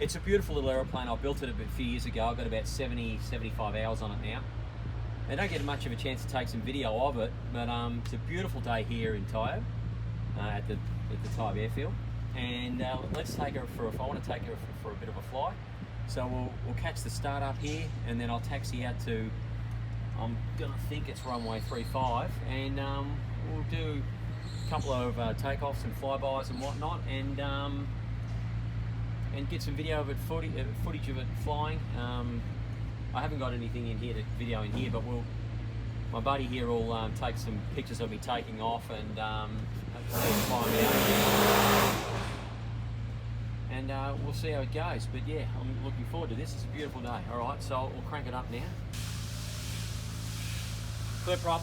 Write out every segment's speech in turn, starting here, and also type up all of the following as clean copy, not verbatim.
It's a beautiful little aeroplane. I built it a few years ago. I've got about 75 hours on it now. I don't get much of a chance to take some video of it, but it's a beautiful day here in Taiyo, at the Taiyo airfield. And let's take her I want to take her for a bit of a fly. So we'll catch the start up here, and then I'll taxi out to, I'm gonna think it's runway 35, and we'll do a couple of takeoffs and flybys and whatnot, and get some video of it, footage of it flying. I haven't got anything in here to video in here, but my buddy here will take some pictures of me taking off and flying out. And we'll see how it goes. But yeah, I'm looking forward to this. It's a beautiful day. All right, so we'll crank it up now. Clear prop.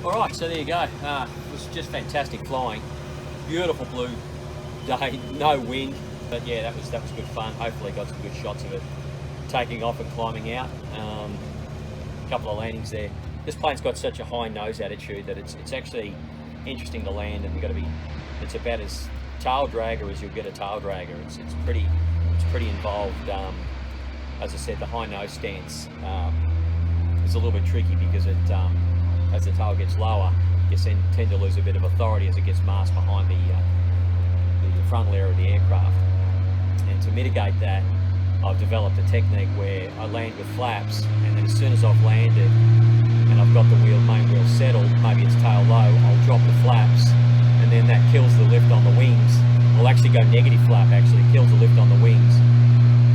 Alright, so there you go. It was just fantastic flying. Beautiful blue day, no wind, but yeah, that was good fun. Hopefully got some good shots of it taking off and climbing out. A couple of landings there. This plane's got such a high nose attitude that it's actually interesting to land, and it's about as tail dragger as you'll get a tail dragger. It's pretty involved. As I said, the high nose stance is a little bit tricky because as the tail gets lower, you tend to lose a bit of authority as it gets masked behind the frontal area of the aircraft. And to mitigate that, I've developed a technique where I land with flaps, and then as soon as I've landed and I've got the main wheel settled, maybe it's tail low, I'll drop the flaps, and then that kills the lift on the wings. I'll actually go negative flap, actually kills the lift on the wings,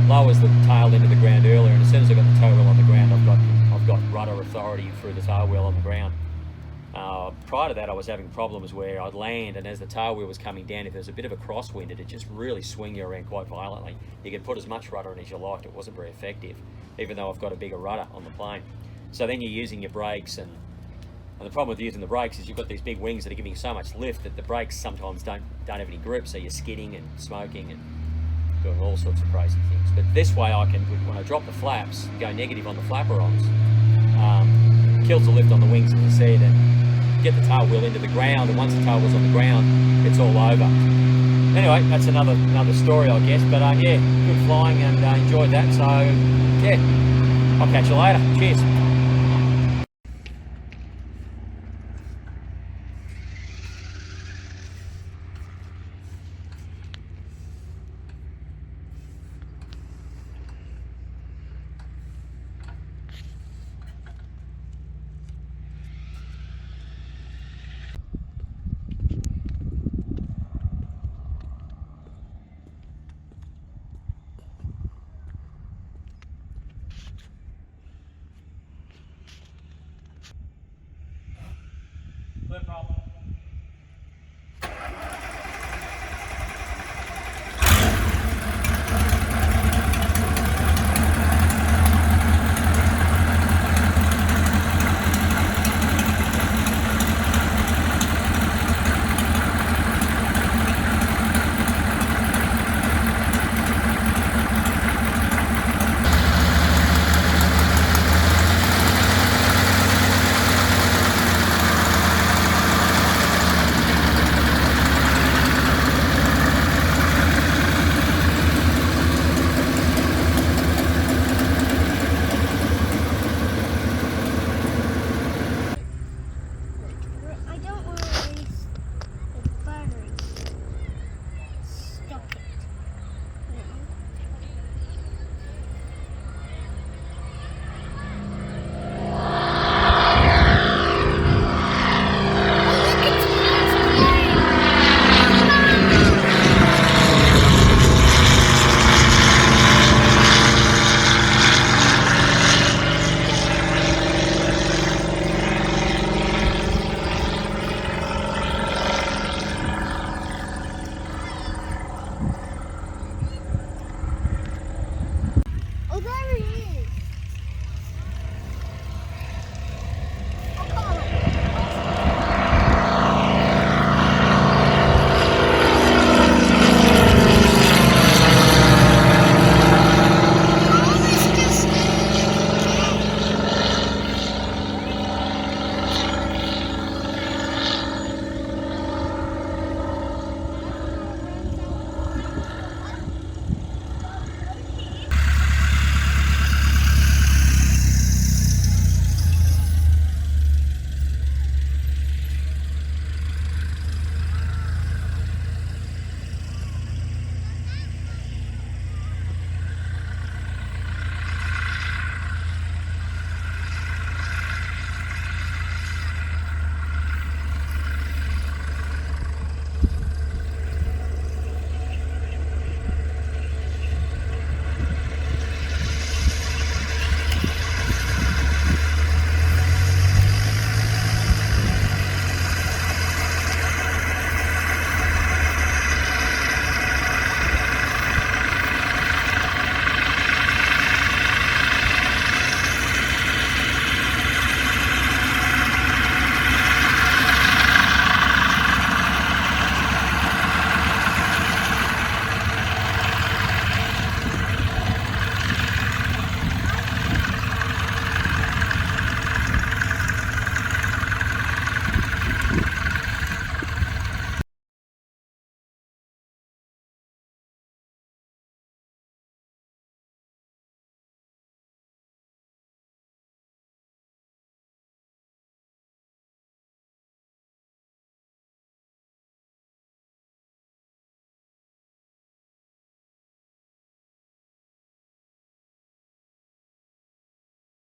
lowers the tail into the ground earlier, and as soon as I've got the tail wheel on the ground, I've got rudder authority through the tail wheel on the ground. Prior to that, I was having problems where I'd land, and as the tail wheel was coming down, if there's a bit of a crosswind, it'd just really swing you around quite violently. You could put as much rudder in as you liked, it wasn't very effective, even though I've got a bigger rudder on the plane. So then you're using your brakes, and the problem with using the brakes is you've got these big wings that are giving you so much lift that the brakes sometimes don't have any grip, so you're skidding and smoking and doing all sorts of crazy things. But this way I can, when I drop the flaps, go negative on the flaperons, kills the lift on the wings, as I said, and get the tail wheel into the ground, and once the tail wheel's on the ground, it's all over. Anyway, that's another story, I guess, but yeah, good flying, and enjoyed that, so yeah, I'll catch you later. Cheers.